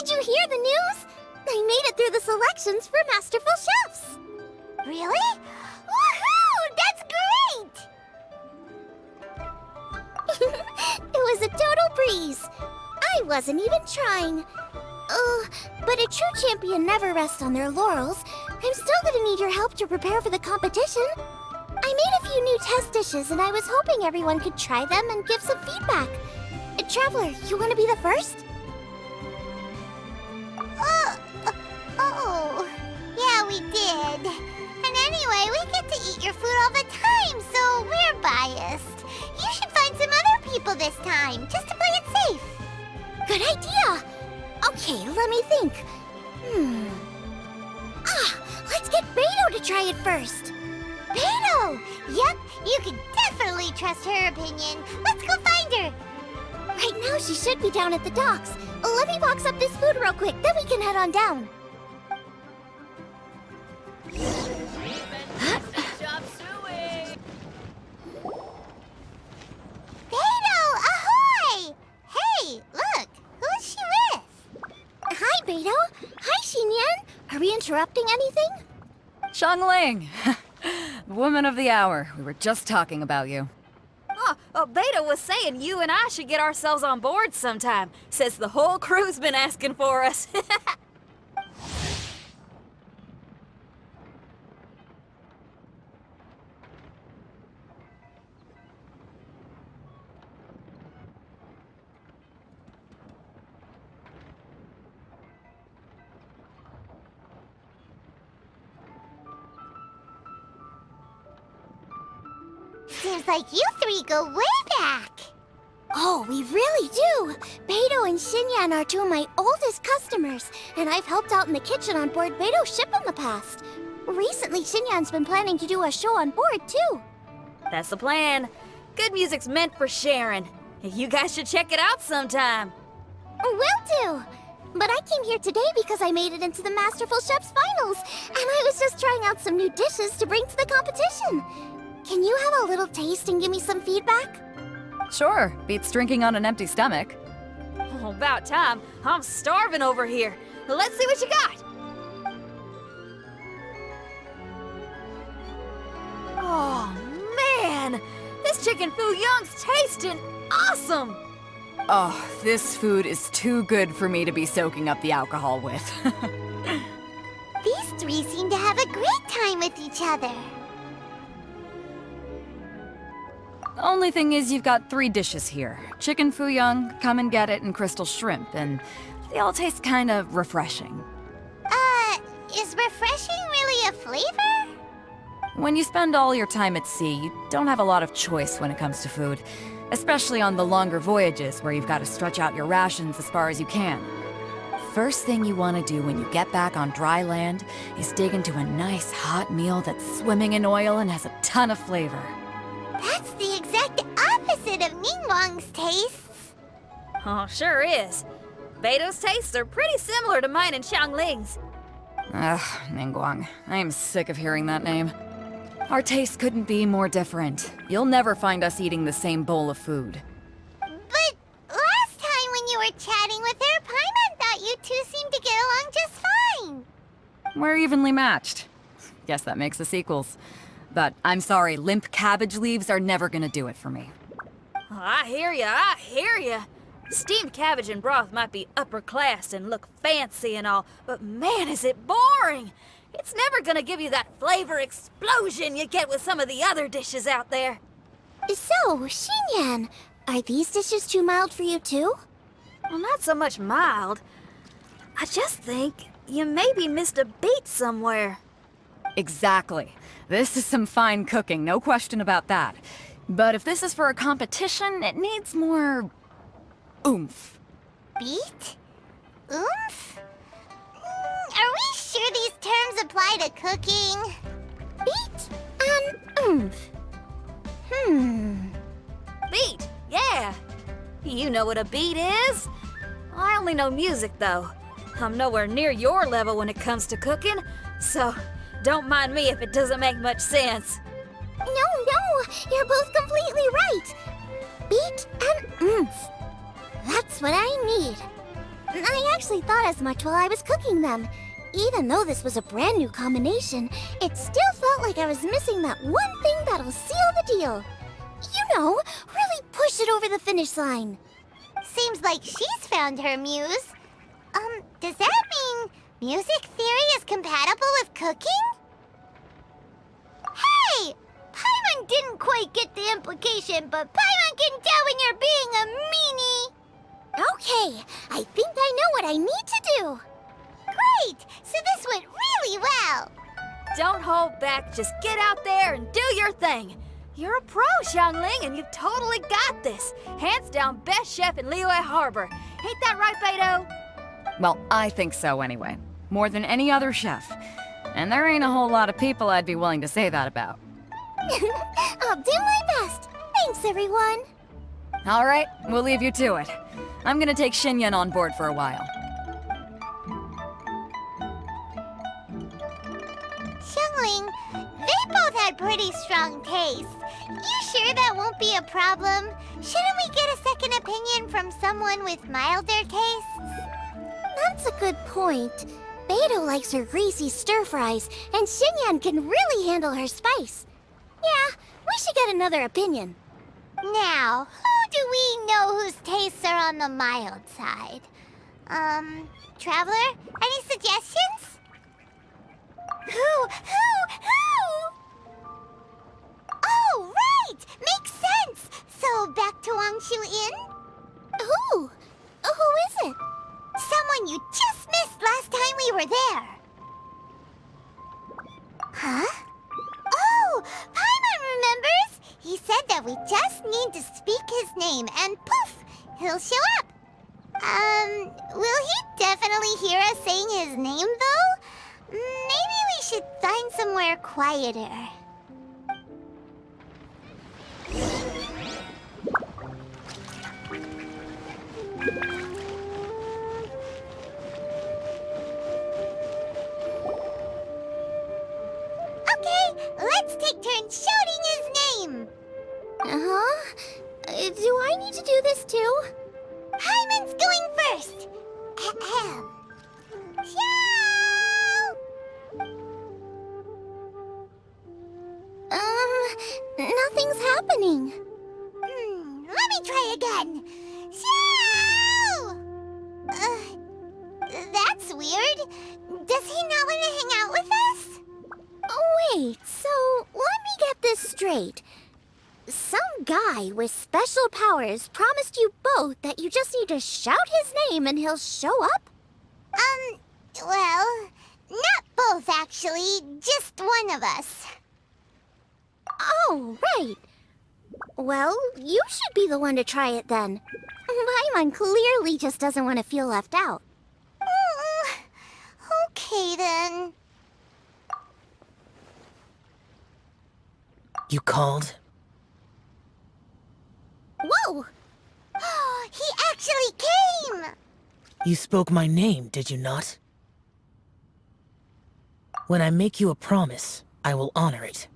Did you hear the news? I made it through the selections for Masterful Chefs! Really? Woohoo! That's great! It was a total breeze. I wasn't even trying. But a true champion never rests on their laurels. I'm still gonna need your help to prepare for the competition. I made a few new test dishes and I was hoping everyone could try them and give some feedback. Traveler, you wanna be the first? Yeah, we did. And anyway, we get to eat your food all the time, so we're biased. You should find some other people this time, just to play it safe. Good idea! Okay, let me think. Let's get Beto to try it first. Beto! Yep, you can definitely trust her opinion. Let's go find her. Right now, she should be down at the docks. Let me box up this food real quick, then we can head on down. Beto, ahoy! Hey, look, who's she with? Hi, Beto. Hi, Xinyan. Are we interrupting anything? Xiangling! Woman of the hour. We were just talking about you. Beto was saying you and I should get ourselves on board sometime. Says the whole crew's been asking for us. Seems like you three go way back. Oh, we really do. Beto and Xinyan are two of my oldest customers, and I've helped out in the kitchen on board Beto's ship in the past. Recently, Xinyan's been planning to do a show on board, too. That's the plan. Good music's meant for sharing. You guys should check it out sometime. Will do. But I came here today because I made it into the Masterful Chef's finals, and I was just trying out some new dishes to bring to the competition. Can you have a little taste and give me some feedback? Sure, beats drinking on an empty stomach. Oh, about time. I'm starving over here. Let's see what you got. Oh, man! This chicken foo young's tasting awesome! Oh, this food is too good for me to be soaking up the alcohol with. These three seem to have a great time with each other. Only thing is you've got 3 dishes here. Chicken foo young, come and get it, and crystal shrimp, and they all taste kind of refreshing. Is refreshing really a flavor? When you spend all your time at sea, you don't have a lot of choice when it comes to food, especially on the longer voyages where you've got to stretch out your rations as far as you can. First thing you want to do when you get back on dry land is dig into a nice hot meal that's swimming in oil and has a ton of flavor. That's the exact opposite of Ningguang's tastes. Oh, sure is. Beto's tastes are pretty similar to mine and Xiangling's. Ugh, Ningguang. I am sick of hearing that name. Our tastes couldn't be more different. You'll never find us eating the same bowl of food. But last time when you were chatting with her, Paimon thought you two seemed to get along just fine. We're evenly matched. Guess that makes us equals. But I'm sorry, limp cabbage leaves are never gonna do it for me. Oh, I hear ya. Steamed cabbage and broth might be upper class and look fancy and all, but man, is it boring! It's never gonna give you that flavor explosion you get with some of the other dishes out there. So, Xinyan, are these dishes too mild for you too? Well, not so much mild. I just think you maybe missed a beat somewhere. Exactly. This is some fine cooking, no question about that. But if this is for a competition, it needs more oomph. Beat? Oomph? Are we sure these terms apply to cooking? Beat and oomph. Beat, yeah. You know what a beat is? I only know music, though. I'm nowhere near your level when it comes to cooking, so don't mind me if it doesn't make much sense. No, you're both completely right. Beat and oomph. That's what I need. I actually thought as much while I was cooking them. Even though this was a brand new combination, it still felt like I was missing that one thing that'll seal the deal. You know, really push it over the finish line. Seems like she's found her muse. Does that mean music theory is compatible with cooking? Hey! Paimon didn't quite get the implication, but Paimon can tell when you're being a meanie. Okay, I think I know what I need to do. Great! So this went really well. Don't hold back, just get out there and do your thing. You're a pro, Xiangling, and you've totally got this. Hands down best chef in Liyue Harbor. Ain't that right, Beto? Well, I think so anyway. More than any other chef. And there ain't a whole lot of people I'd be willing to say that about. I'll do my best. Thanks, everyone. All right, we'll leave you to it. I'm gonna take Xinyan on board for a while. Xiangling, they both had pretty strong tastes. You sure that won't be a problem? Shouldn't we get a second opinion from someone with milder tastes? That's a good point. Beto likes her greasy stir-fries, and Xinyan can really handle her spice. Yeah, we should get another opinion. Now, who do we know whose tastes are on the mild side? Traveler, any suggestions? Who? Oh, right! Makes sense! So, back to Wangshu Inn? Who is it? Someone you just missed last time we were there. Huh? Oh, Paimon remembers! He said that we just need to speak his name and poof, he'll show up. Will he definitely hear us saying his name though? Maybe we should find somewhere quieter. Okay, let's take turns shouting his name. Uh-huh. Do I need to do this too? Hyman's going first. Ahem. Xiao! Nothing's happening. Let me try again. Xiao! That's weird. Does he not want to hang out with us? Oh, wait, so let me get this straight. Some guy with special powers promised you both that you just need to shout his name and he'll show up? Well, not both actually, just one of us. Oh, right. Well, you should be the one to try it then. Paimon clearly just doesn't want to feel left out. Okay then. You called? Whoa! He actually came! You spoke my name, did you not? When I make you a promise, I will honor it.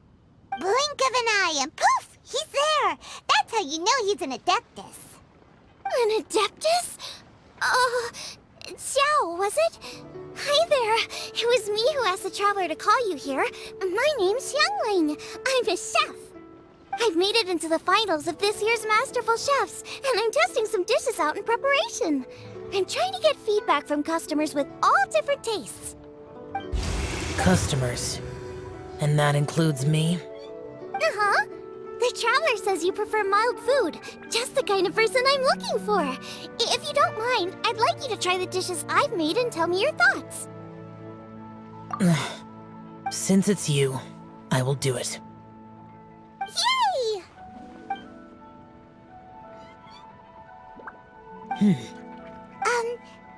Blink of an eye and poof! He's there! That's how you know he's an Adeptus. An Adeptus? Xiao, was it? Hi there. It was me who asked the Traveler to call you here. My name's Xiangling. I'm a chef. I've made it into the finals of this year's Masterful Chefs, and I'm testing some dishes out in preparation. I'm trying to get feedback from customers with all different tastes. Customers. And that includes me? Uh-huh. The Traveler says you prefer mild food, just the kind of person I'm looking for. If you don't mind, I'd like you to try the dishes I've made and tell me your thoughts. Since it's you, I will do it. Yay!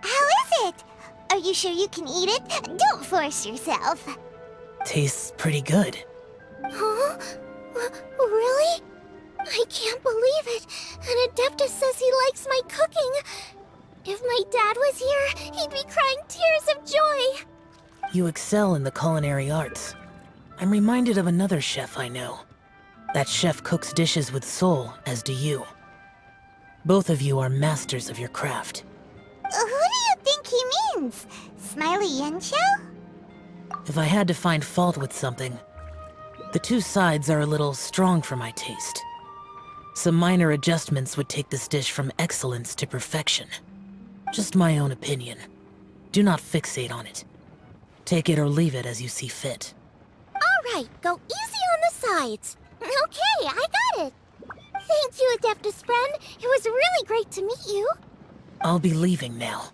How is it? Are you sure you can eat it? Don't force yourself. Tastes pretty good. Huh? Really? I can't believe it. An Adeptus says he likes my cooking. If my dad was here, he'd be crying tears of joy. You excel in the culinary arts. I'm reminded of another chef I know. That chef cooks dishes with soul, as do you. Both of you are masters of your craft. Who do you Buns. Smiley Yanxiao? If I had to find fault with something, the two sides are a little strong for my taste. Some minor adjustments would take this dish from excellence to perfection. Just my own opinion. Do not fixate on it. Take it or leave it as you see fit. Alright, go easy on the sides. Okay, I got it. Thank you, Adeptus friend. It was really great to meet you. I'll be leaving now.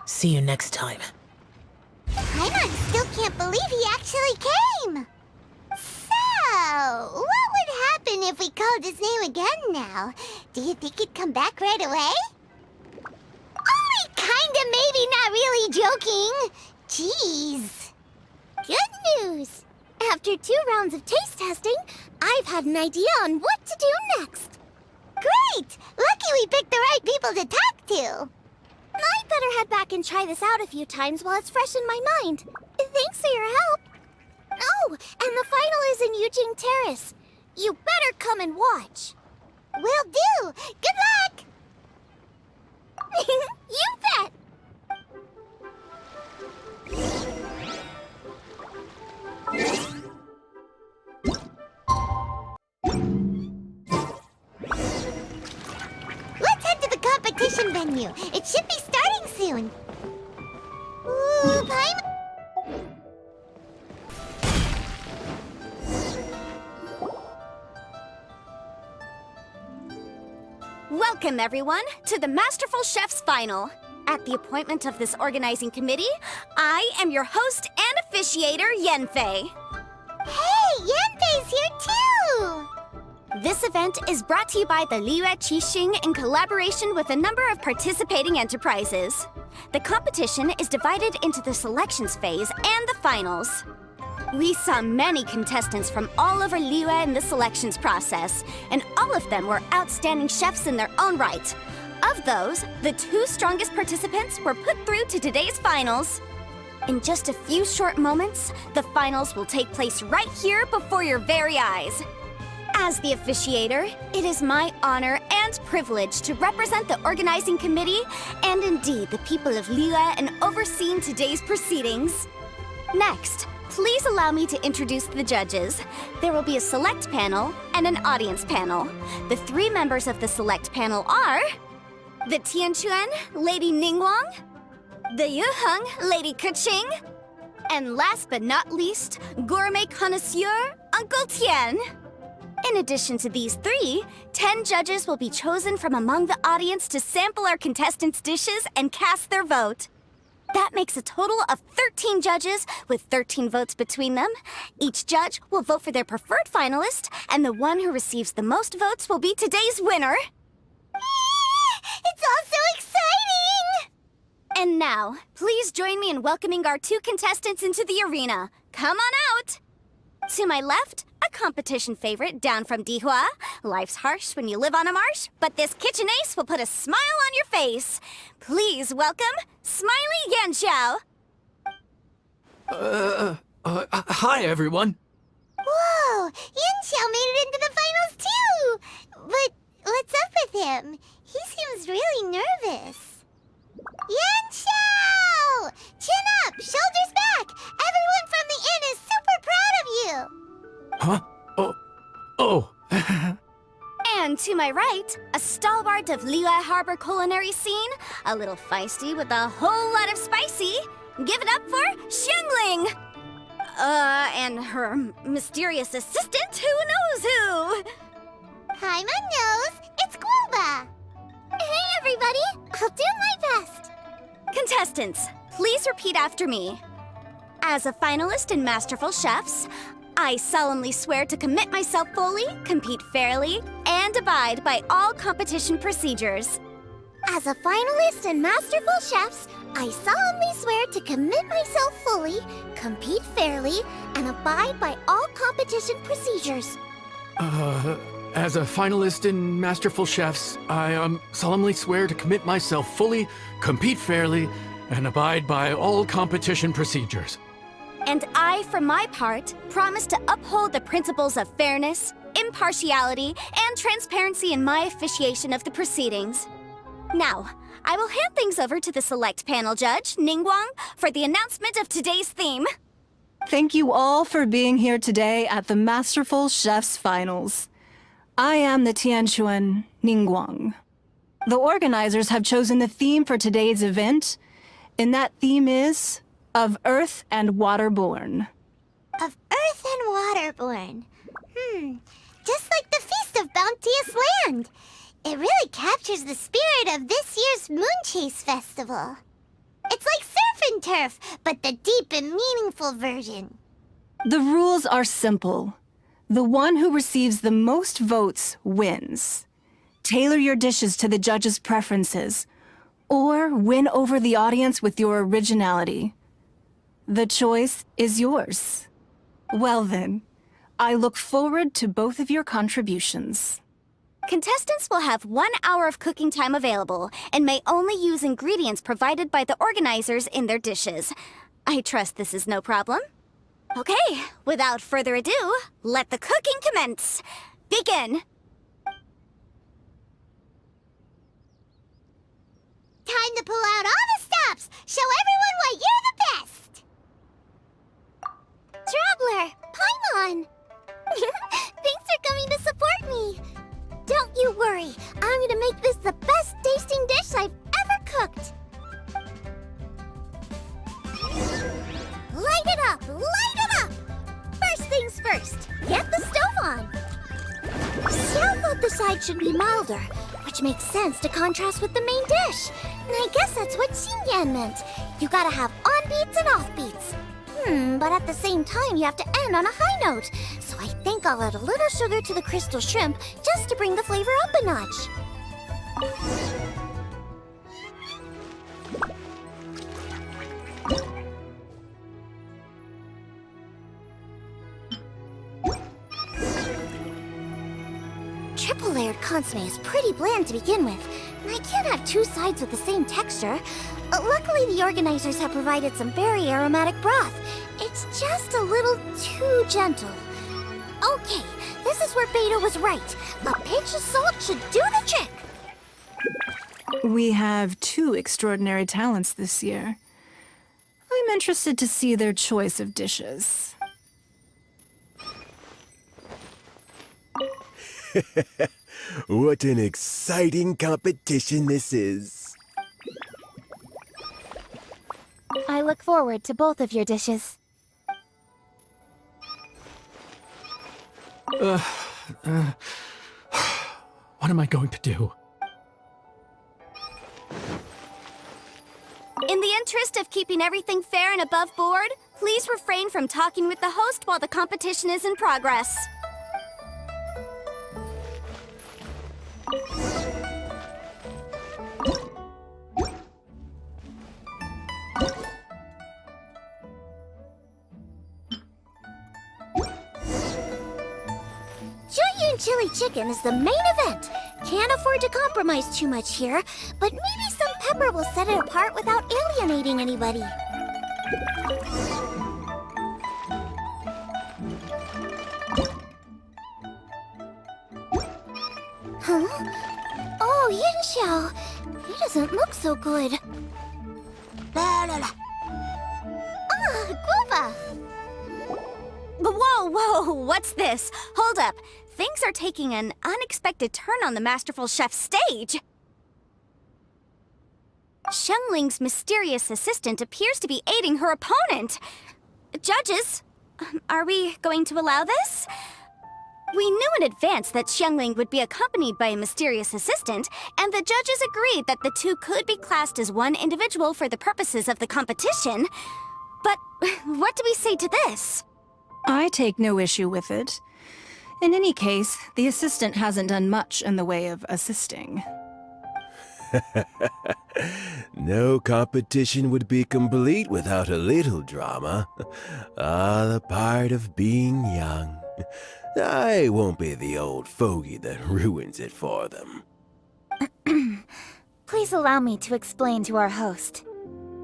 See you next time. Paimon still can't believe he actually came. So, what would happen if we called his name again now? Do you think he'd come back right away? Only kinda, maybe, not really joking. Jeez. Good news. After 2 rounds of taste testing, I've had an idea on what to do next. Great! Lucky we picked the right people to talk to. I'd better head back and try this out a few times while it's fresh in my mind. Thanks for your help. Oh, and the final is in Yujing Terrace. You better come and watch. Will do. Good luck. You bet. Let's head to the competition venue. It should be starting soon. Ooh, Paimon. Welcome, everyone, to the Masterful Chef's Final. At the appointment of this organizing committee, I am your host and officiator, Yanfei. Hey, Yanfei's here too! This event is brought to you by the Liyue Qixing in collaboration with a number of participating enterprises. The competition is divided into the selections phase and the finals. We saw many contestants from all over Liyue in the selections process, and all of them were outstanding chefs in their own right. Of those, the 2 strongest participants were put through to today's finals. In just a few short moments, the finals will take place right here before your very eyes. As the officiator, it is my honor and privilege to represent the organizing committee and indeed the people of Liyue in overseeing today's proceedings. Next, please allow me to introduce the judges. There will be a select panel and an audience panel. The 3 members of the select panel are the Tianquan, Lady Ningguang, the Yuheng, Lady Keqing, and last but not least, gourmet connoisseur, Uncle Tian. In addition to these 3, 10 judges will be chosen from among the audience to sample our contestants' dishes and cast their vote. That makes a total of 13 judges, with 13 votes between them. Each judge will vote for their preferred finalist, and the one who receives the most votes will be today's winner. It's all so exciting! And now, please join me in welcoming our 2 contestants into the arena. Come on out! To my left, a competition favorite down from Dihua. Life's harsh when you live on a marsh, but this kitchen ace will put a smile on your face. Please welcome Smiley Yanxiao. Hi, everyone. Whoa, Yanxiao made it into the finals too! But what's up with him? He seems really nervous. Yanxiao! Chin up, shoulders back! Everyone from the inn is super proud of you! Huh? Oh. And to my right, a stalwart of Liyue Harbor culinary scene, a little feisty with a whole lot of spicy. Give it up for Xiangling! And her mysterious assistant, who knows who? Paimon knows, it's Guoba! Hey everybody, I'll do my best! Contestants, please repeat after me. As a finalist in Masterful Chefs, I solemnly swear to commit myself fully, compete fairly, and abide by all competition procedures. As a finalist in Masterful Chefs, I solemnly swear to commit myself fully, compete fairly, and abide by all competition procedures. As a finalist in Masterful Chefs, I solemnly swear to commit myself fully, compete fairly, and abide by all competition procedures. And I, for my part, promise to uphold the principles of fairness, impartiality, and transparency in my officiation of the proceedings. Now, I will hand things over to the select panel judge, Ningguang, for the announcement of today's theme. Thank you all for being here today at the Masterful Chef's Finals. I am the Tianquan Ningguang. The organizers have chosen the theme for today's event, and that theme is Of Earth and Waterborn. Of Earth and Waterborn. Just like the Feast of Bounteous Land. It really captures the spirit of this year's Moonchase Festival. It's like surf and turf, but the deep and meaningful version. The rules are simple. The one who receives the most votes wins. Tailor your dishes to the judges' preferences, or win over the audience with your originality. The choice is yours. Well then, I look forward to both of your contributions. Contestants will have 1 hour of cooking time available and may only use ingredients provided by the organizers in their dishes. I trust this is no problem. Okay, without further ado, let the cooking commence. Begin! Time to pull out all the stops! Show everyone why you're the best! Traveler, Paimon! Thanks for coming to support me! Don't you worry, I'm gonna make this the best tasting dish I've ever cooked! Light it up! Light it up! First things first, get the stove on! Xiao thought the side should be milder, which makes sense to contrast with the main dish. And I guess that's what Xingyan meant. You gotta have on-beats and off-beats. But at the same time, you have to end on a high note. So I think I'll add a little sugar to the crystal shrimp just to bring the flavor up a notch. Triple-layered consomme is pretty bland to begin with, and I can't have two sides with the same texture. Luckily, the organizers have provided some very aromatic broth. It's just a little too gentle. Okay, this is where Beta was right. A pinch of salt should do the trick. We have 2 extraordinary talents this year. I'm interested to see their choice of dishes. What an exciting competition this is. I look forward to both of your dishes. What am I going to do? In the interest of keeping everything fair and above board, please refrain from talking with the host while the competition is in progress. Chili chicken is the main event. Can't afford to compromise too much here, but maybe some pepper will set it apart without alienating anybody. Huh? Oh, Yin Xiao. He doesn't look so good. Ah, Guoba! Whoa, what's this? Hold up. Things are taking an unexpected turn on the Masterful Chef's stage. Xiangling's mysterious assistant appears to be aiding her opponent. Judges, are we going to allow this? We knew in advance that Xiangling would be accompanied by a mysterious assistant, and the judges agreed that the two could be classed as one individual for the purposes of the competition. But what do we say to this? I take no issue with it. In any case, the assistant hasn't done much in the way of assisting. No competition would be complete without a little drama. All a part of being young. I won't be the old fogey that ruins it for them. Please allow me to explain to our host.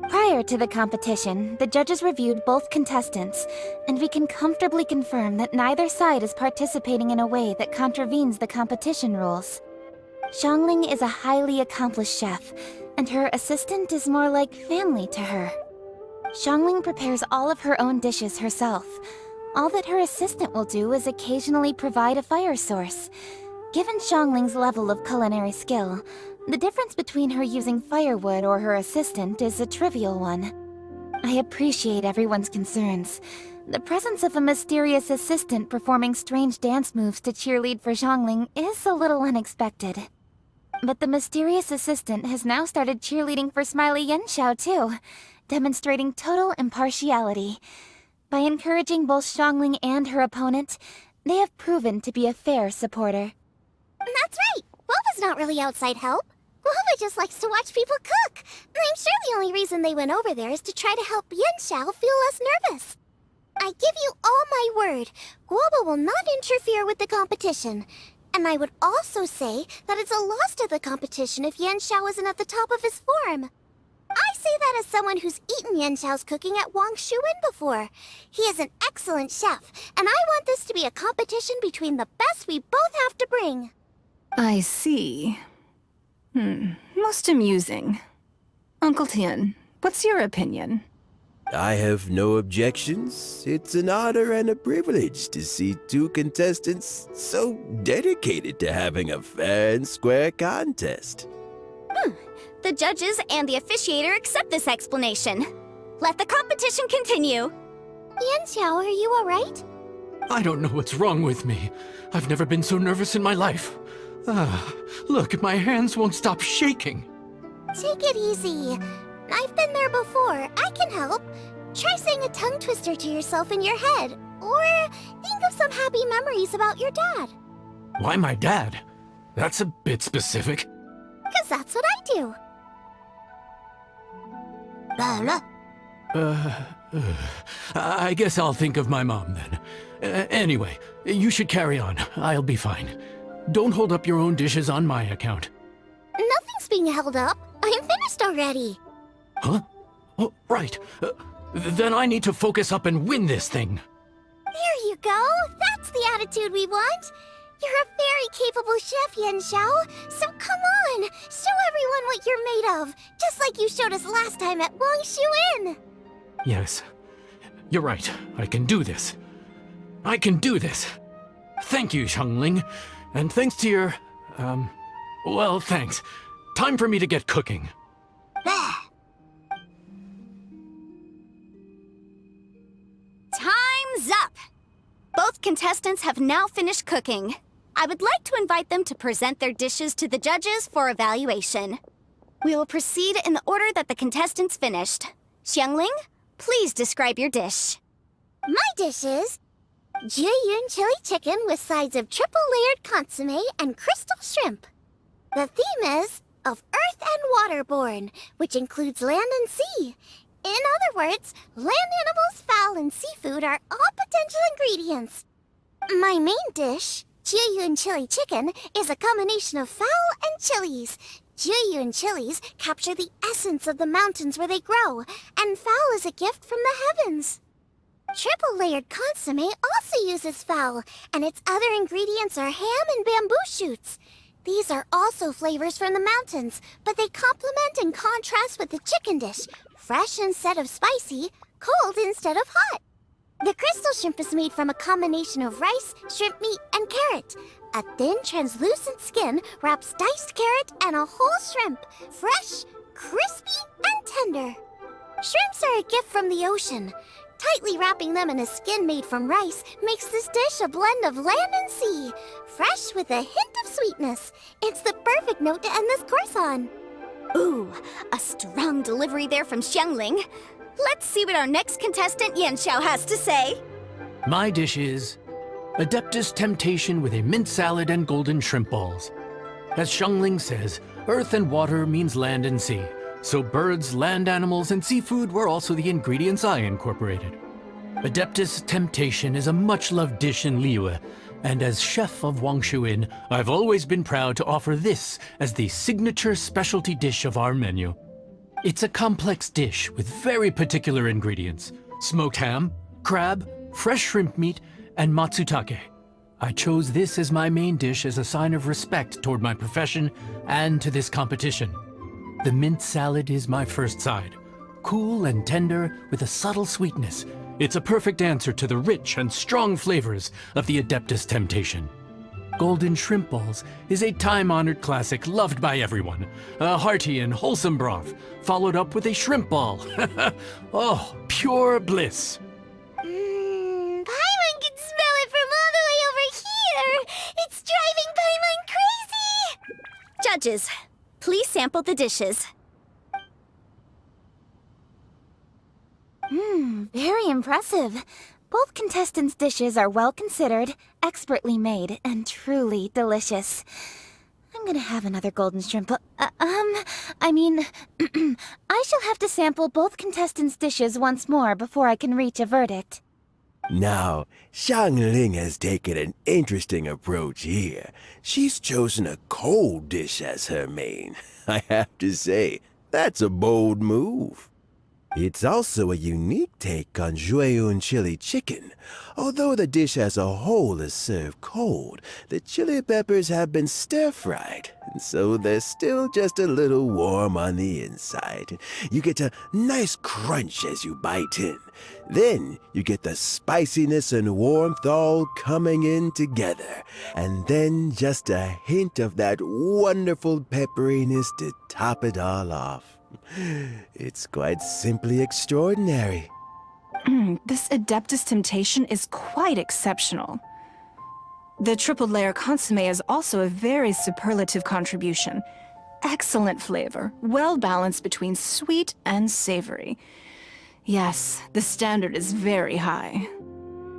Prior to the competition, the judges reviewed both contestants, and we can comfortably confirm that neither side is participating in a way that contravenes the competition rules. Xiangling is a highly accomplished chef, and her assistant is more like family to her. Xiangling prepares all of her own dishes herself. All that her assistant will do is occasionally provide a fire source. Given Xiangling's level of culinary skill, the difference between her using firewood or her assistant is a trivial one. I appreciate everyone's concerns. The presence of a mysterious assistant performing strange dance moves to cheerlead for Xiangling is a little unexpected. But the mysterious assistant has now started cheerleading for Smiley Yanxiao too, demonstrating total impartiality. By encouraging both Xiangling and her opponent, they have proven to be a fair supporter. That's right! Guoba's not really outside help. Guoba just likes to watch people cook. I'm sure the only reason they went over there is to try to help Yanxiao feel less nervous. I give you all my word, Guoba will not interfere with the competition. And I would also say that it's a loss to the competition if Yanxiao isn't at the top of his form. I say that as someone who's eaten Yanxiao's cooking at Wang Shuin before. He is an excellent chef, and I want this to be a competition between the best we both have to bring. I see. Most amusing. Uncle Tian, what's your opinion? I have no objections. It's an honor and a privilege to see two contestants so dedicated to having a fair and square contest. The judges and the officiator accept this explanation. Let the competition continue. Yanxiao, are you alright? I don't know what's wrong with me. I've never been so nervous in my life. Look, my hands won't stop shaking. Take it easy. I've been there before. I can help. Try saying a tongue twister to yourself in your head. Or think of some happy memories about your dad. Why my dad? That's a bit specific. 'Cause that's what I do. I guess I'll think of my mom then. Anyway, you should carry on. I'll be fine. Don't hold up your own dishes on my account. Nothing's being held up. I'm finished already. Huh? Oh, right. Then I need to focus up and win this thing. There you go. That's the attitude we want. You're a very capable chef, Yanxiao. So come on, show everyone what you're made of, just like you showed us last time at Wang Shuin. Yes, you're right. I can do this. I can do this. Thank you, Xiangling. And thanks to your, well, thanks. Time for me to get cooking. Time's up! Both contestants have now finished cooking. I would like to invite them to present their dishes to the judges for evaluation. We will proceed in the order that the contestants finished. Xiangling, please describe your dish. My dish is Jiyun chili chicken with sides of triple-layered consommé and crystal shrimp. The theme is of earth and waterborne, which includes land and sea. In other words, land animals, fowl, and seafood are all potential ingredients. My main dish, Jiyun chili chicken, is a combination of fowl and chilies. Jiyun chilies capture the essence of the mountains where they grow, and fowl is a gift from the heavens. Triple-layered consommé also uses fowl, and its other ingredients are ham and bamboo shoots. These are also flavors from the mountains, but they complement and contrast with the chicken dish, fresh instead of spicy, cold instead of hot. The crystal shrimp is made from a combination of rice, shrimp meat, and carrot. A thin, translucent skin wraps diced carrot and a whole shrimp, fresh, crispy, and tender. Shrimps are a gift from the ocean. Tightly wrapping them in a skin made from rice makes this dish a blend of land and sea, fresh with a hint of sweetness. It's the perfect note to end this course on. Ooh, a strong delivery there from Xiangling. Let's see what our next contestant Yanxiao has to say. My dish is Adeptus Temptation with a mint salad and golden shrimp balls. As Xiangling says, earth and water means land and sea. So birds, land animals, and seafood were also the ingredients I incorporated. Adeptus Temptation is a much-loved dish in Liyue, and as chef of Wang Shuin, I've always been proud to offer this as the signature specialty dish of our menu. It's a complex dish with very particular ingredients: smoked ham, crab, fresh shrimp meat, and matsutake. I chose this as my main dish as a sign of respect toward my profession and to this competition. The mint salad is my first side. Cool and tender with a subtle sweetness. It's a perfect answer to the rich and strong flavors of the Adeptus Temptation. Golden shrimp balls is a time-honored classic loved by everyone. A hearty and wholesome broth, followed up with a shrimp ball. Oh, pure bliss. Paimon can smell it from all the way over here! It's driving Paimon crazy! Judges, please sample the dishes. Very impressive. Both contestants' dishes are well considered, expertly made, and truly delicious. I'm gonna have another golden shrimp. I shall have to sample both contestants' dishes once more before I can reach a verdict. Now, Xiangling has taken an interesting approach here. She's chosen a cold dish as her main. I have to say, that's a bold move. It's also a unique take on Jueyun chili chicken. Although the dish as a whole is served cold, the chili peppers have been stir-fried, and so they're still just a little warm on the inside. You get a nice crunch as you bite in. Then you get the spiciness and warmth all coming in together, and then just a hint of that wonderful pepperiness to top it all off. It's quite simply extraordinary. This Adeptus Temptation is quite exceptional. The triple layer consomme is also a very superlative contribution. Excellent flavor, well balanced between sweet and savory. Yes, the standard is very high.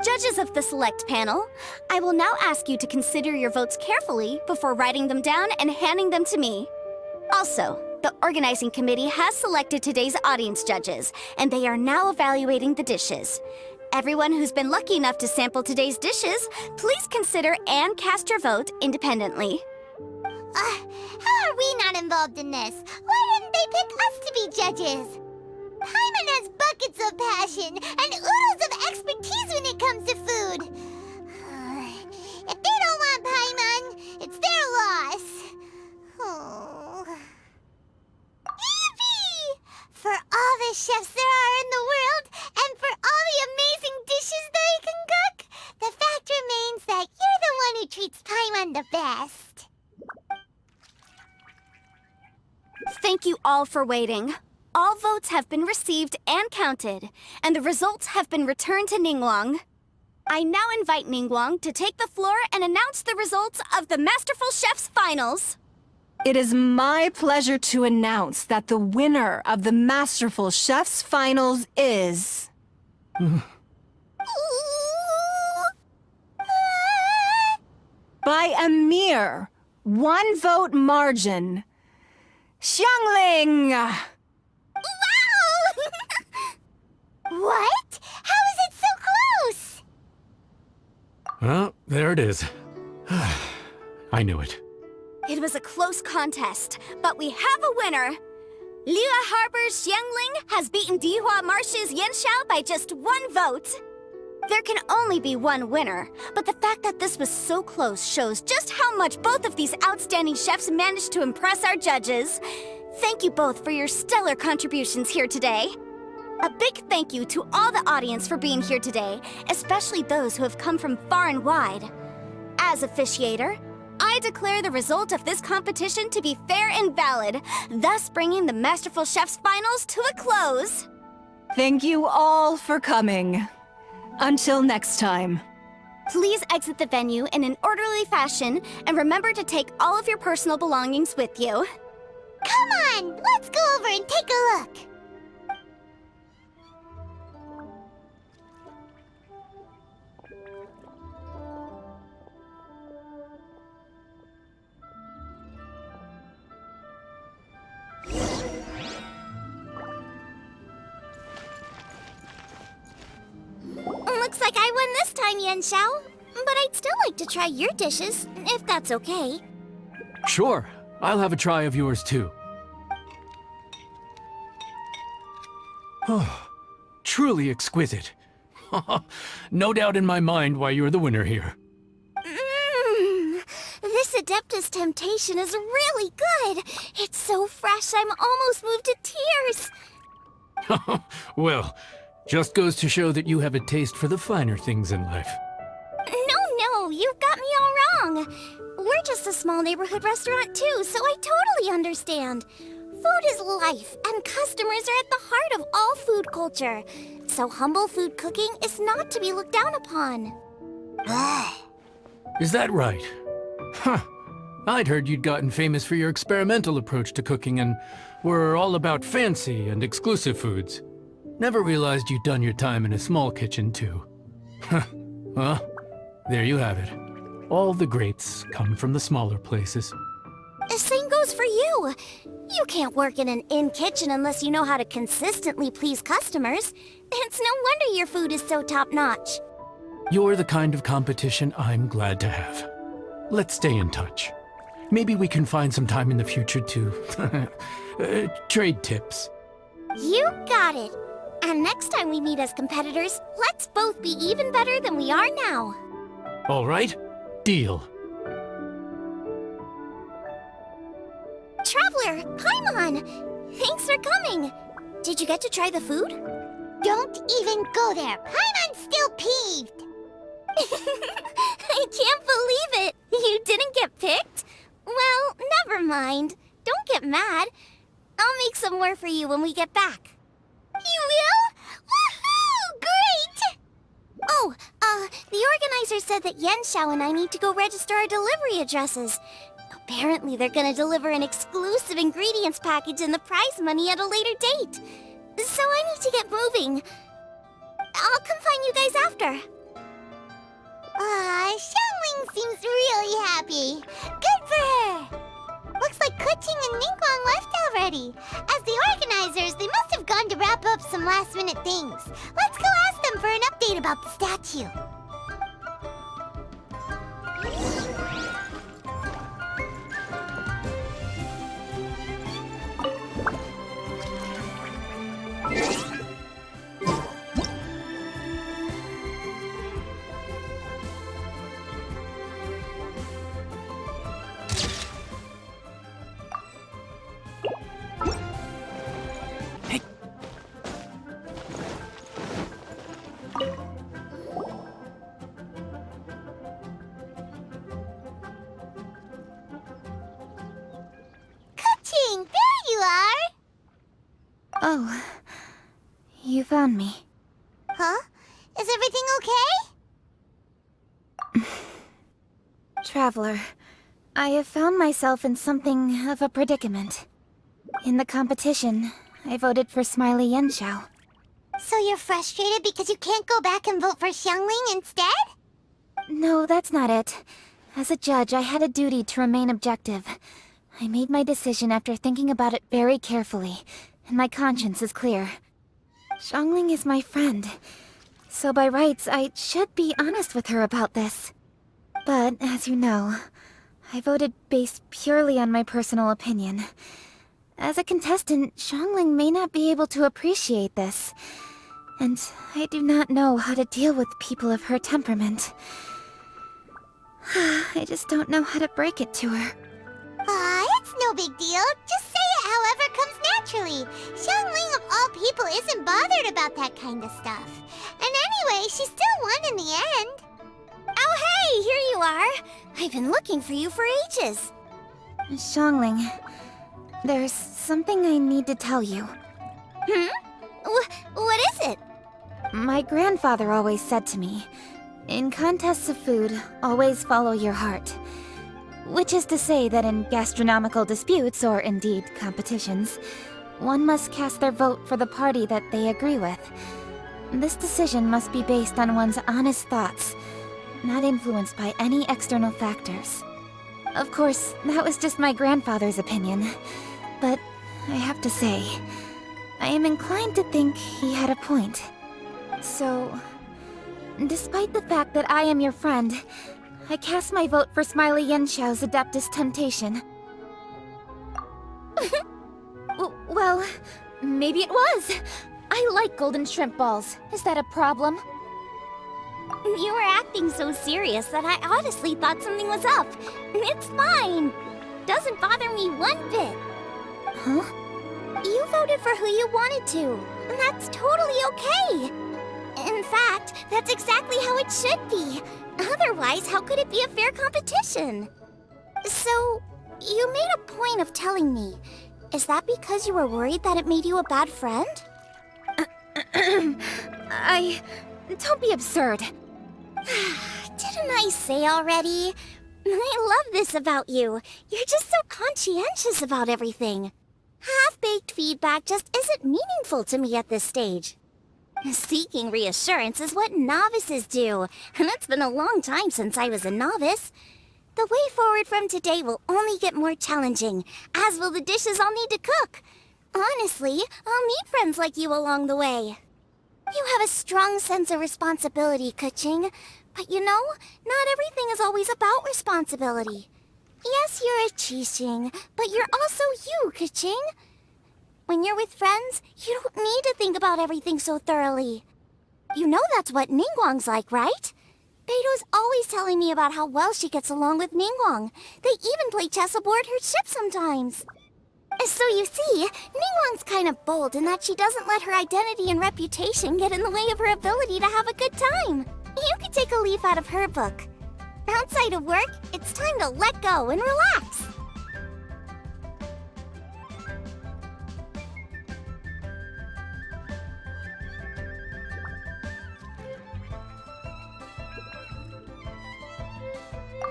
Judges of the select panel, I will now ask you to consider your votes carefully before writing them down and handing them to me. Also, the organizing committee has selected today's audience judges, and they are now evaluating the dishes. Everyone who's been lucky enough to sample today's dishes, please consider and cast your vote independently. How are we not involved in this? Why didn't they pick us to be judges? Paimon has buckets of passion and oodles of expertise when it comes to food. If they don't want Paimon, it's their loss. Oh. Yippee! For all the chefs there are in the world, and for all the amazing dishes they can cook, the fact remains that you're the one who treats Paimon the best. Thank you all for waiting. All votes have been received and counted, and the results have been returned to Ningguang. I now invite Ningguang to take the floor and announce the results of the Masterful Chef's Finals. It is my pleasure to announce that the winner of the Masterful Chef's Finals is... by a mere 1 vote margin, Xiangling! Wow! What? How is it so close? Well, there it is. I knew it. It was a close contest, but we have a winner. Liyue Harbor's Xiangling has beaten Dihua Marsh's Yanxiao by just 1 vote. There can only be one winner, but the fact that this was so close shows just how much both of these outstanding chefs managed to impress our judges. Thank you both for your stellar contributions here today. A big thank you to all the audience for being here today, especially those who have come from far and wide. As officiator, I declare the result of this competition to be fair and valid, thus bringing the Masterful Chef's Finals to a close. Thank you all for coming. Until next time. Please exit the venue in an orderly fashion, and remember to take all of your personal belongings with you. Come on, let's go over and take a look. Looks like I won this time, Yanxiao. But I'd still like to try your dishes, if that's okay. Sure, I'll have a try of yours too. Oh, truly exquisite. No doubt in my mind why you're the winner here. Thank Adeptus Temptation is really good. It's so fresh, I'm almost moved to tears. Well, just goes to show that you have a taste for the finer things in life. No, you've got me all wrong. We're just a small neighborhood restaurant too, so I totally understand. Food is life, and customers are at the heart of all food culture. So humble food cooking is not to be looked down upon. Is that right? Huh. I'd heard you'd gotten famous for your experimental approach to cooking and were all about fancy and exclusive foods. Never realized you'd done your time in a small kitchen, too. Huh. Well, there you have it. All the greats come from the smaller places. The same goes for you. You can't work in an inn kitchen unless you know how to consistently please customers. It's no wonder your food is so top-notch. You're the kind of competition I'm glad to have. Let's stay in touch. Maybe we can find some time in the future to trade tips. You got it. And next time we meet as competitors, let's both be even better than we are now. All right? Deal. Traveler, Paimon! Thanks for coming. Did you get to try the food? Don't even go there. Paimon's still peeved. I can't believe it. You didn't get picked? Well, never mind. Don't get mad. I'll make some more for you when we get back. You will? Woohoo! Great! Oh, the organizer said that Xiao and I need to go register our delivery addresses. Apparently they're gonna deliver an exclusive ingredients package and the prize money at a later date. So I need to get moving. I'll come find you guys after. Xiangling seems really happy. Good for her! Looks like Kuching and Ningguang left already. As the organizers, they must have gone to wrap up some last-minute things. Let's go ask them for an update about the statue. There you are! Oh, you found me. Huh? Is everything okay? Traveler, I have found myself in something of a predicament. In the competition, I voted for Smiley Xiao. So you're frustrated because you can't go back and vote for Xiangling instead? No, that's not it. As a judge, I had a duty to remain objective. I made my decision after thinking about it very carefully, and my conscience is clear. Xiangling is my friend, so by rights, I should be honest with her about this. But, as you know, I voted based purely on my personal opinion. As a contestant, Xiangling may not be able to appreciate this, and I do not know how to deal with people of her temperament. I just don't know how to break it to her. It's no big deal. Just say it however comes naturally. Xiangling of all people isn't bothered about that kind of stuff. And anyway, she still won in the end. Oh hey, here you are. I've been looking for you for ages. Xiangling, there's something I need to tell you. What is it? My grandfather always said to me, in contests of food, always follow your heart. Which is to say that in gastronomical disputes, or indeed competitions, one must cast their vote for the party that they agree with. This decision must be based on one's honest thoughts, not influenced by any external factors. Of course, that was just my grandfather's opinion, but I have to say, I am inclined to think he had a point. So, despite the fact that I am your friend, I cast my vote for Smiley Xiao's Adeptus Temptation. Well, maybe it was. I like golden shrimp balls. Is that a problem? You were acting so serious that I honestly thought something was up. It's fine. Doesn't bother me one bit. Huh? You voted for who you wanted to, and that's totally okay. In fact, that's exactly how it should be. Otherwise, how could it be a fair competition? So, you made a point of telling me. Is that because you were worried that it made you a bad friend? Don't be absurd. Didn't I say already? I love this about you. You're just so conscientious about everything. Half-baked feedback just isn't meaningful to me at this stage. Seeking reassurance is what novices do, and it's been a long time since I was a novice. The way forward from today will only get more challenging, as will the dishes I'll need to cook. Honestly, I'll meet friends like you along the way. You have a strong sense of responsibility, Kuching. But you know, not everything is always about responsibility. Yes, you're a Qixing, but you're also you, Kuching. When you're with friends, you don't need to think about everything so thoroughly. You know that's what Ningguang's like, right? Beto's always telling me about how well she gets along with Ningguang. They even play chess aboard her ship sometimes. So you see, Ningguang's kind of bold in that she doesn't let her identity and reputation get in the way of her ability to have a good time. You could take a leaf out of her book. Outside of work, it's time to let go and relax.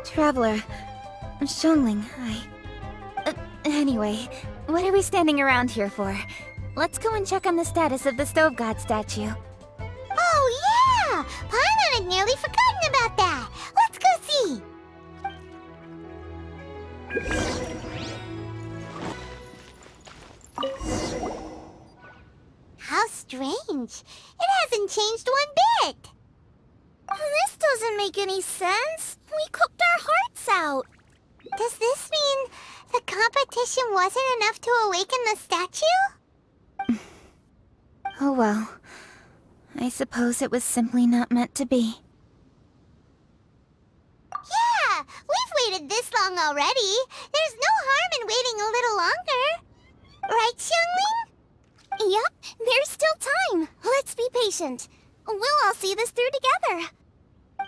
Traveler, Xiangling, anyway, what are we standing around here for? Let's go and check on the status of the Stove God statue. Oh yeah! Paimon had nearly forgotten about that. Let's go see. How strange. It hasn't changed one bit. This doesn't make any sense. We cooked our hearts out. Does this mean the competition wasn't enough to awaken the statue? Oh well. I suppose it was simply not meant to be. Yeah, we've waited this long already. There's no harm in waiting a little longer. Right, Xiangling? Yup, there's still time. Let's be patient. We'll all see this through together.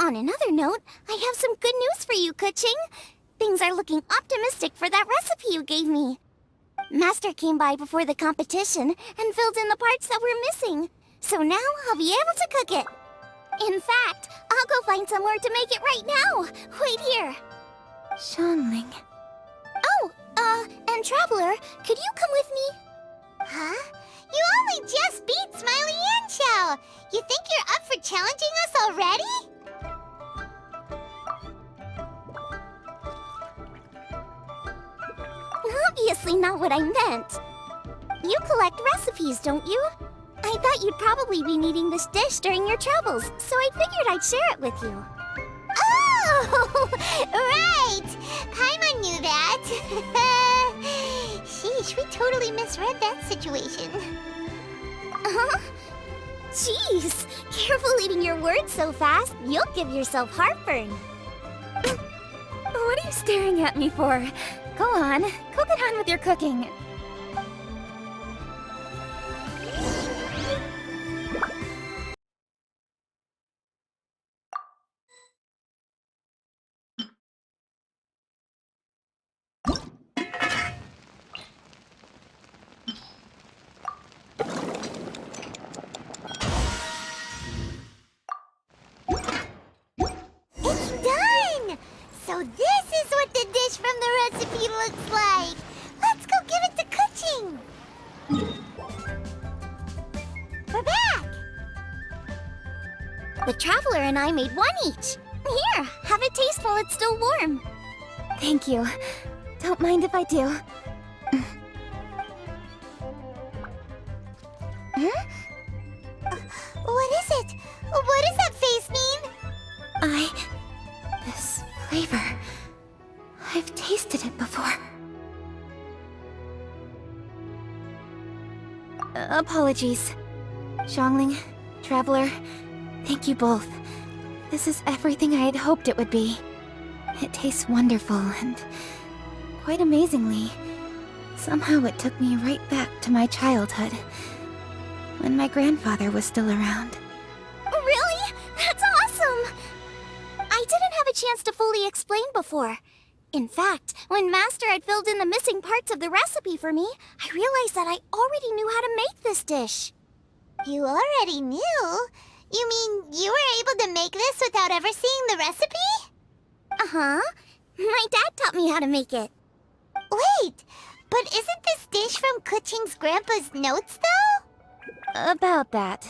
On another note, I have some good news for you, Kuching. Things are looking optimistic for that recipe you gave me. Master came by before the competition and filled in the parts that were missing. So now I'll be able to cook it. In fact, I'll go find somewhere to make it right now. Wait here. Xiangling. Oh, and Traveler, could you come with me? Huh? You only just beat Smiley and Xiao. You think you're up for challenging us already? Obviously not what I meant. You collect recipes, don't you? I thought you'd probably be needing this dish during your travels, so I figured I'd share it with you. Oh, right! Paimon knew that. Sheesh, we totally misread that situation. Huh? Jeez, careful eating your words so fast. You'll give yourself heartburn. What are you staring at me for? Go on, go get on with your cooking. It's done! So this is what the dish from the recipe looks like. Let's go give it to Kuching. We're back! The Traveler and I made one each. Here, have a taste while it's still warm. Thank you. Don't mind if I do. What is it? What does that face mean? This flavor... I've tasted it before. Apologies. Xiangling, Traveler, thank you both. This is everything I had hoped it would be. It tastes wonderful and quite amazingly. Somehow it took me right back to my childhood, when my grandfather was still around. Really? That's awesome! I didn't have a chance to fully explain before. In fact, when Master had filled in the missing parts of the recipe for me, I realized that I already knew how to make this dish. You already knew? You mean you were able to make this without ever seeing the recipe? Uh-huh. My dad taught me how to make it. Wait, but isn't this dish from Kuching's grandpa's notes, though? About that.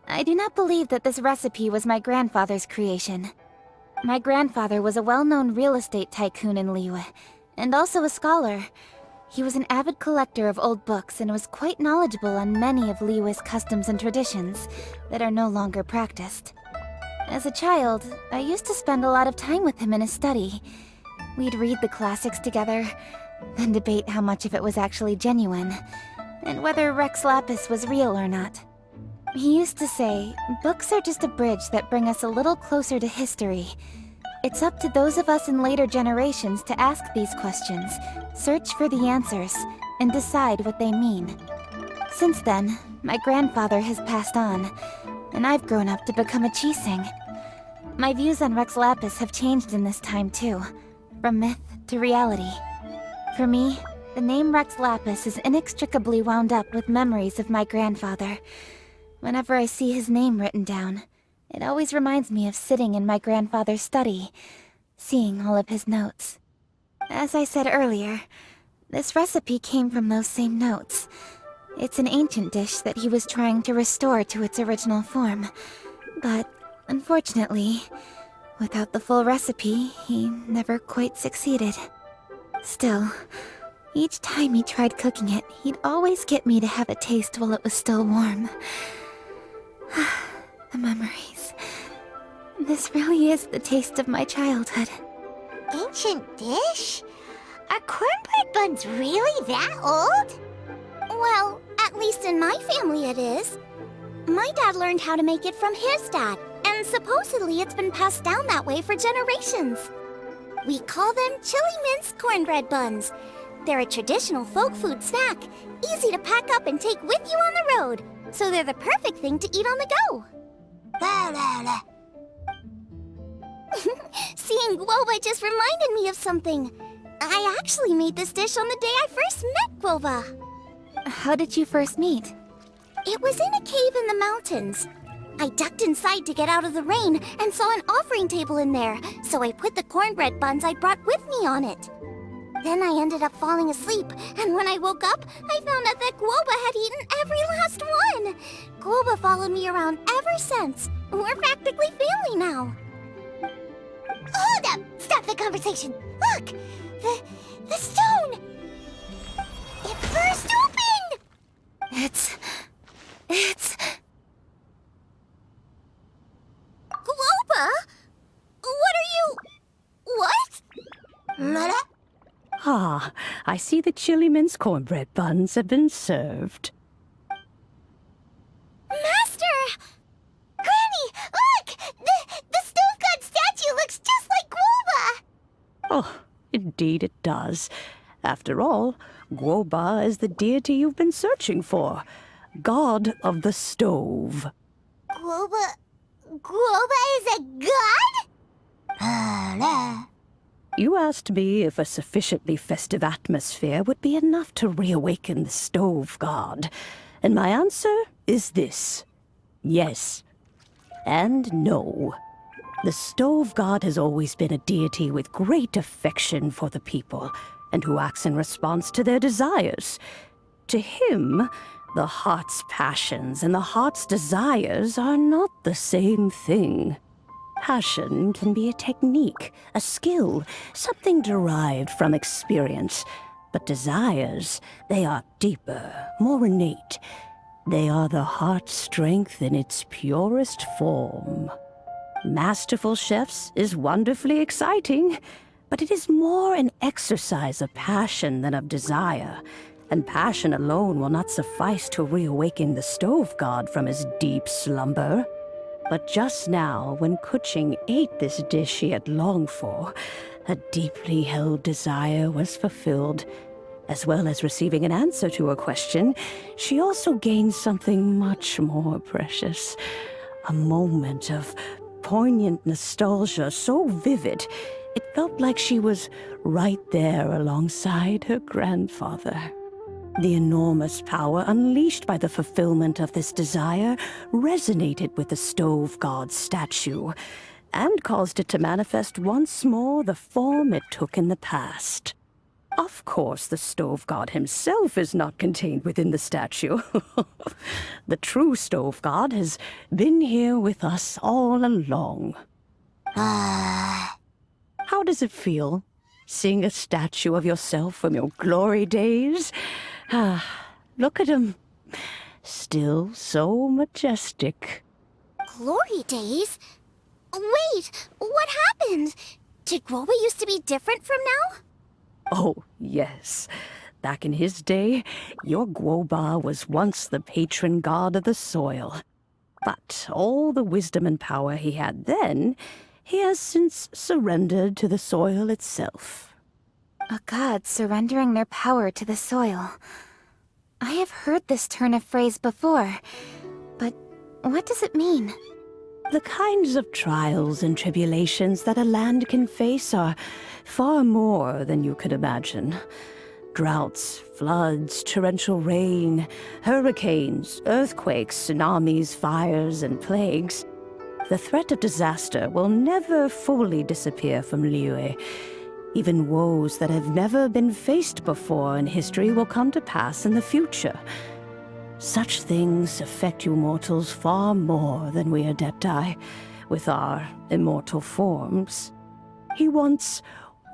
I do not believe that this recipe was my grandfather's creation. My grandfather was a well-known real estate tycoon in Liyue, and also a scholar. He was an avid collector of old books and was quite knowledgeable on many of Liyue's customs and traditions that are no longer practiced. As a child, I used to spend a lot of time with him in his study. We'd read the classics together, then debate how much of it was actually genuine, and whether Rex Lapis was real or not. He used to say, books are just a bridge that bring us a little closer to history. It's up to those of us in later generations to ask these questions, search for the answers, and decide what they mean. Since then, my grandfather has passed on, and I've grown up to become a Chising. My views on Rex Lapis have changed in this time too, from myth to reality. For me, the name Rex Lapis is inextricably wound up with memories of my grandfather. Whenever I see his name written down, it always reminds me of sitting in my grandfather's study, seeing all of his notes. As I said earlier, this recipe came from those same notes. It's an ancient dish that he was trying to restore to its original form. But, unfortunately, without the full recipe, he never quite succeeded. Still, each time he tried cooking it, he'd always get me to have a taste while it was still warm. The memories. This really is the taste of my childhood. Ancient dish? Are cornbread buns really that old? Well, at least in my family it is. My dad learned how to make it from his dad, and supposedly it's been passed down that way for generations. We call them chili minced cornbread buns. They're a traditional folk food snack, easy to pack up and take with you on the road. So they're the perfect thing to eat on the go. La la la. Seeing Guoba just reminded me of something. I actually made this dish on the day I first met Guoba. How did you first meet? It was in a cave in the mountains. I ducked inside to get out of the rain and saw an offering table in there, so I put the cornbread buns I brought with me on it. Then I ended up falling asleep, and when I woke up, I found out that Guoba had eaten every last one. Guoba followed me around ever since. We're practically family now. Hold up! Stop the conversation! Look! The stone! It burst open! It's... Guoba? What are you... What? Mother? Ah, I see the chili minced cornbread buns have been served. Master! Granny, look! The stove god statue looks just like Guoba! Oh, indeed it does. After all, Guoba is the deity you've been searching for. God of the stove. Guoba is a god? You asked me if a sufficiently festive atmosphere would be enough to reawaken the stove god. And my answer is this. Yes. And no. The stove god has always been a deity with great affection for the people, and who acts in response to their desires. To him, the heart's passions and the heart's desires are not the same thing. Passion can be a technique, a skill, something derived from experience. But desires, they are deeper, more innate. They are the heart's strength in its purest form. Masterful chefs is wonderfully exciting, but it is more an exercise of passion than of desire. And passion alone will not suffice to reawaken the stove god from his deep slumber. But just now, when Kuching ate this dish he had longed for, a deeply held desire was fulfilled. As well as receiving an answer to her question, she also gained something much more precious. A moment of poignant nostalgia so vivid, it felt like she was right there alongside her grandfather. The enormous power unleashed by the fulfillment of this desire resonated with the stove god's statue, and caused it to manifest once more the form it took in the past. Of course, the stove god himself is not contained within the statue. The true stove god has been here with us all along. How does it feel, seeing a statue of yourself from your glory days? Look at him. Still so majestic. Glory days? Wait, what happened? Did Guoba used to be different from now? Oh, yes. Back in his day, your Guoba was once the patron god of the soil. But all the wisdom and power he had then, he has since surrendered to the soil itself. A god surrendering their power to the soil. I have heard this turn of phrase before, but what does it mean? The kinds of trials and tribulations that a land can face are far more than you could imagine. Droughts, floods, torrential rain, hurricanes, earthquakes, tsunamis, fires, and plagues. The threat of disaster will never fully disappear from Liyue. Even woes that have never been faced before in history will come to pass in the future. Such things affect you mortals far more than we Adepti, with our immortal forms. He once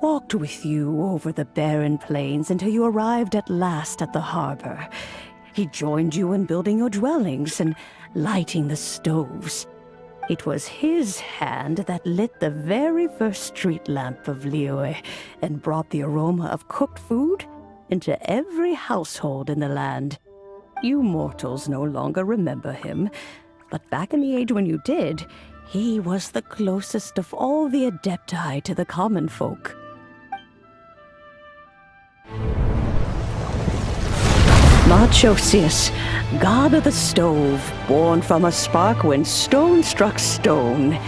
walked with you over the barren plains until you arrived at last at the harbor. He joined you in building your dwellings and lighting the stoves. It was his hand that lit the very first street lamp of Liyue and brought the aroma of cooked food into every household in the land. You mortals no longer remember him, but back in the age when you did, he was the closest of all the Adepti to the common folk. Moonchase, god of the stove, born from a spark when stone struck stone.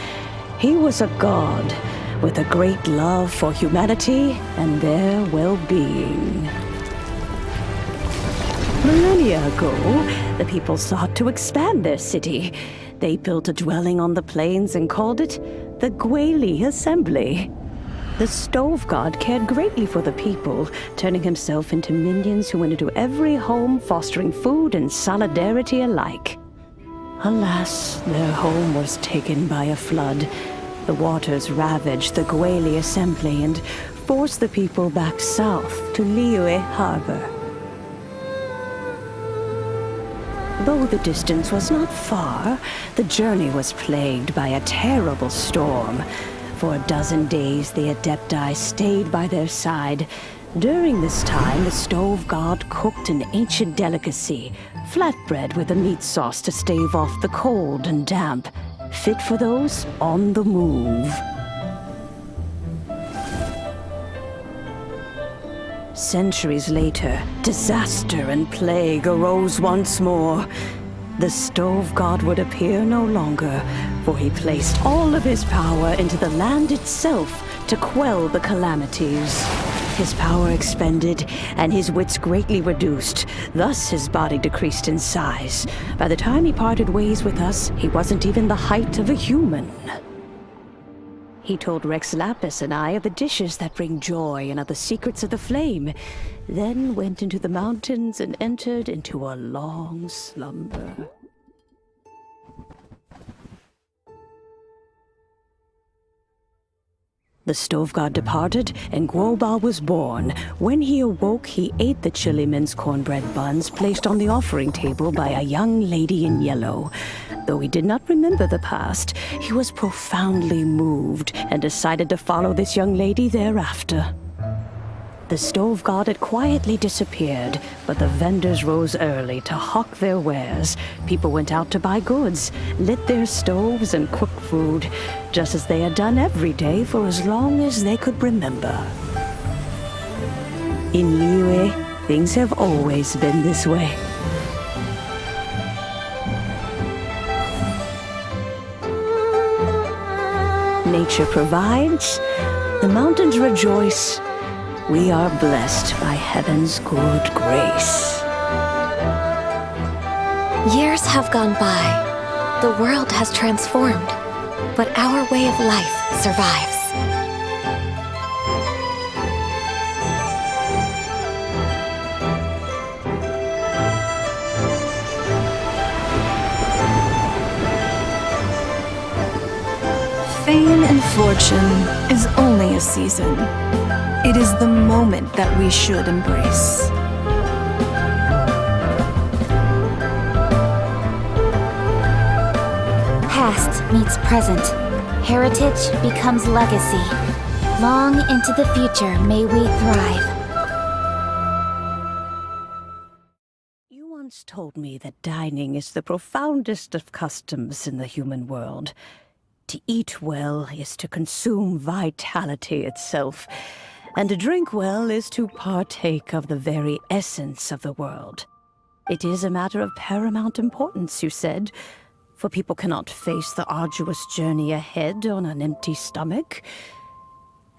He was a god with a great love for humanity and their well-being. Millennia ago, the people sought to expand their city. They built a dwelling on the plains and called it the Gueli Assembly. The stove god cared greatly for the people, turning himself into minions who went into every home, fostering food and solidarity alike. Alas, their home was taken by a flood. The waters ravaged the Gueli Assembly and forced the people back south to Liyue Harbor. Though the distance was not far, the journey was plagued by a terrible storm. For a dozen days, the Adepti stayed by their side. During this time, the stove god cooked an ancient delicacy, flatbread with a meat sauce to stave off the cold and damp, fit for those on the move. Centuries later, disaster and plague arose once more. The stove god would appear no longer, for he placed all of his power into the land itself to quell the calamities. His power expended, and his wits greatly reduced. Thus his body decreased in size. By the time he parted ways with us, he wasn't even the height of a human. He told Rex Lapis and I of the dishes that bring joy and of the secrets of the flame, then went into the mountains and entered into a long slumber. The stove god departed, and Guoba was born. When he awoke, he ate the chili minced cornbread buns placed on the offering table by a young lady in yellow. Though he did not remember the past, he was profoundly moved and decided to follow this young lady thereafter. The The stove god had quietly disappeared, but the vendors rose early to hawk their wares. People went out to buy goods, lit their stoves, and cook food, just as they had done every day for as long as they could remember. In Liyue, things have always been this way. Nature provides, the mountains rejoice. We are blessed by heaven's good grace. Years have gone by. The world has transformed, but our way of life survives. Fame and fortune is only a season. It is the moment that we should embrace. Past meets present. Heritage becomes legacy. Long into the future may we thrive. You once told me that dining is the profoundest of customs in the human world. To eat well is to consume vitality itself, and to drink well is to partake of the very essence of the world. It is a matter of paramount importance, you said, for people cannot face the arduous journey ahead on an empty stomach.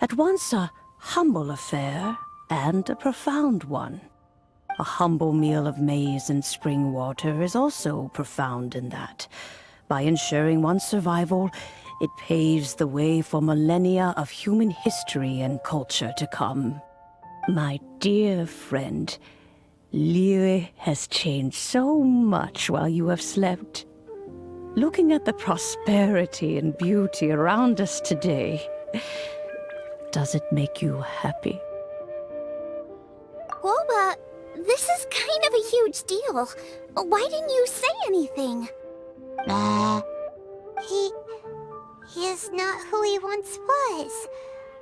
At once a humble affair and a profound one. A humble meal of maize and spring water is also profound in that. By ensuring one's survival, it paves the way for millennia of human history and culture to come. My dear friend, Liyue has changed so much while you have slept. Looking at the prosperity and beauty around us today, does it make you happy? Guoba, this is kind of a huge deal. Why didn't you say anything? He is not who he once was.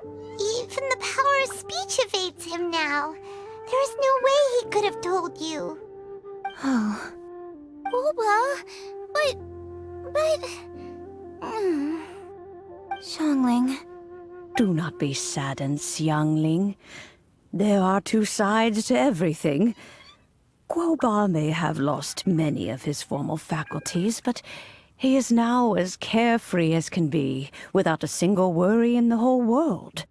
Even the power of speech evades him now. There is no way he could have told you. Oh. Guoba, but... Xiangling. Do not be saddened, Xiangling. There are two sides to everything. Guoba may have lost many of his formal faculties, but he is now as carefree as can be, without a single worry in the whole world.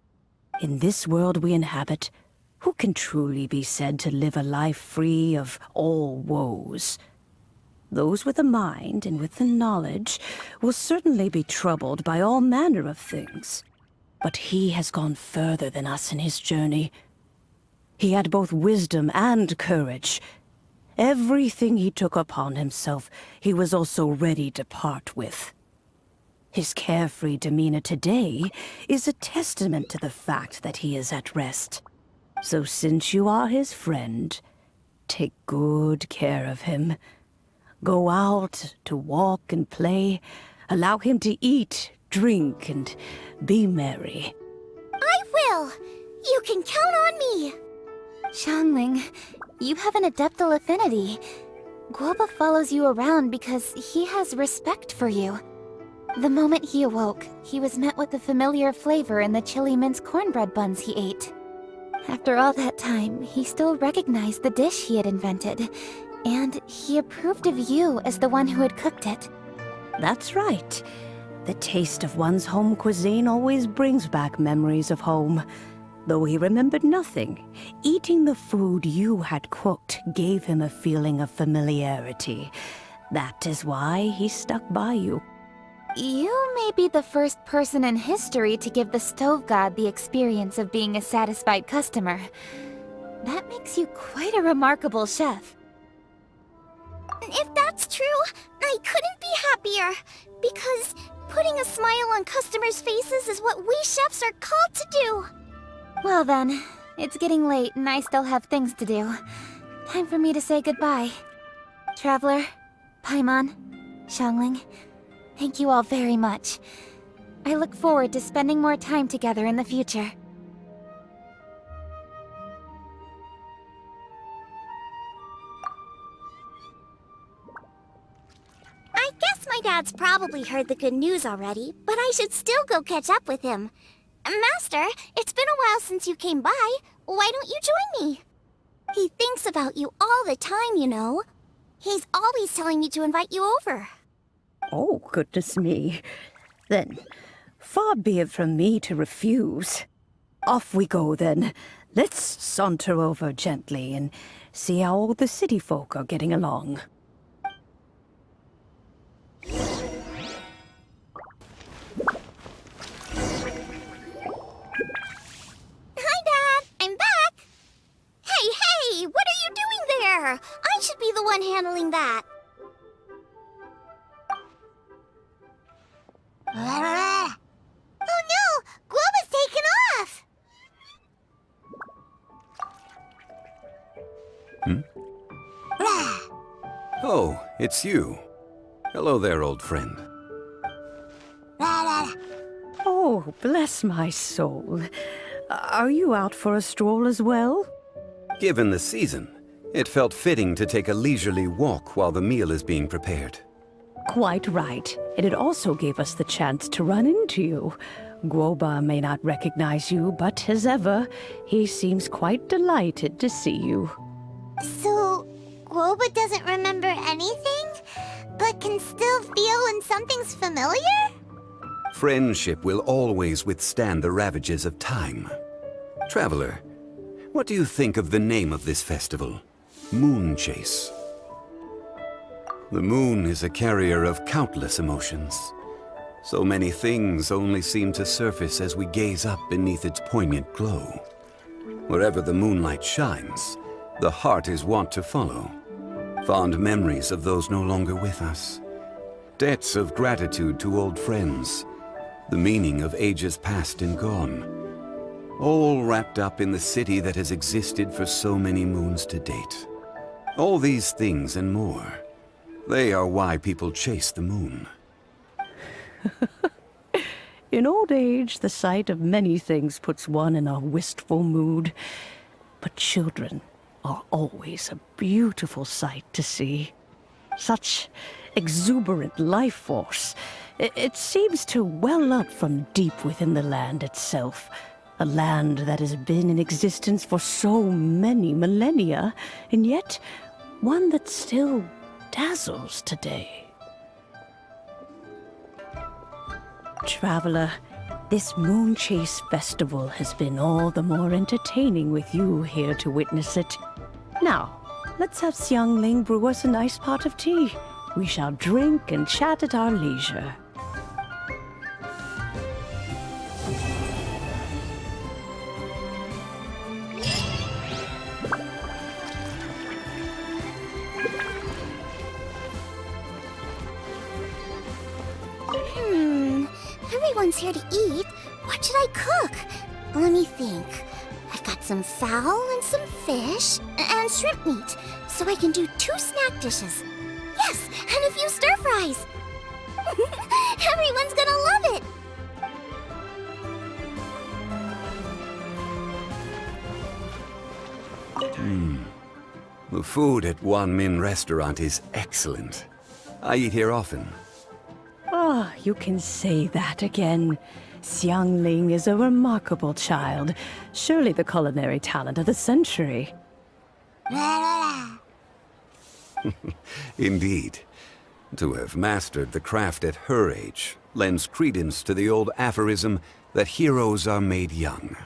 In this world we inhabit, who can truly be said to live a life free of all woes? Those with a mind and with the knowledge will certainly be troubled by all manner of things. But he has gone further than us in his journey. He had both wisdom and courage. Everything he took upon himself, he was also ready to part with. His carefree demeanor today is a testament to the fact that he is at rest. So since you are his friend, take good care of him. Go out to walk and play. Allow him to eat, drink, and be merry. I will! You can count on me! Xiangling, you have an adeptal affinity. Guoba follows you around because he has respect for you. The moment he awoke, he was met with the familiar flavor in the chili minced cornbread buns he ate. After all that time, he still recognized the dish he had invented, and he approved of you as the one who had cooked it. That's right. The taste of one's home cuisine always brings back memories of home. Though he remembered nothing, eating the food you had cooked gave him a feeling of familiarity. That is why he stuck by you. You may be the first person in history to give the stove god the experience of being a satisfied customer. That makes you quite a remarkable chef. If that's true, I couldn't be happier. Because putting a smile on customers' faces is what we chefs are called to do. Well then, it's getting late and I still have things to do. Time for me to say goodbye. Traveler, Paimon, Xiangling, thank you all very much. I look forward to spending more time together in the future. guess my dad's probably heard the good news already, but I should still go catch up with him. Master, it's been a while since you came by. Why don't you join me? He thinks about you all the time, you know. He's always telling me to invite you over. Oh, goodness me. Then, far be it from me to refuse. Off we go, then. Let's saunter over gently and see how all the city folk are getting along. Hi, Dad. I'm back. Hey, what are you doing there? I should be the one handling that. Oh no! Guoba's taken off! Oh, it's you. Hello there, old friend. Oh, bless my soul. Are you out for a stroll as well? Given the season, it felt fitting to take a leisurely walk while the meal is being prepared. Quite right. And it also gave us the chance to run into you. Guoba may not recognize you, but as ever, he seems quite delighted to see you. So, Guoba doesn't remember anything, but can still feel when something's familiar? Friendship will always withstand the ravages of time. Traveler, what do you think of the name of this festival? Moonchase. The moon is a carrier of countless emotions. So many things only seem to surface as we gaze up beneath its poignant glow. Wherever the moonlight shines, the heart is wont to follow. Fond memories of those no longer with us. Debts of gratitude to old friends. The meaning of ages past and gone. All wrapped up in the city that has existed for so many moons to date. All these things and more. They are why people chase the moon. In old age, the sight of many things puts one in a wistful mood. But children are always a beautiful sight to see. Such exuberant life force. It seems to well up from deep within the land itself. A land that has been in existence for so many millennia, and yet one that still dazzles today. Traveler, this Moonchase festival has been all the more entertaining with you here to witness it. Now, let's have Xiangling brew us a nice pot of tea. We shall drink and chat at our leisure. Everyone's here to eat. What should I cook? Let me think. I've got some fowl and some fish and shrimp meat, so I can do 2 snack dishes. Yes, and a few stir fries. Everyone's gonna love it. The food at Wan Min restaurant is excellent. I eat here often. Ah, you can say that again. Xiangling is a remarkable child. Surely the culinary talent of the century. Indeed. To have mastered the craft at her age lends credence to the old aphorism that heroes are made young.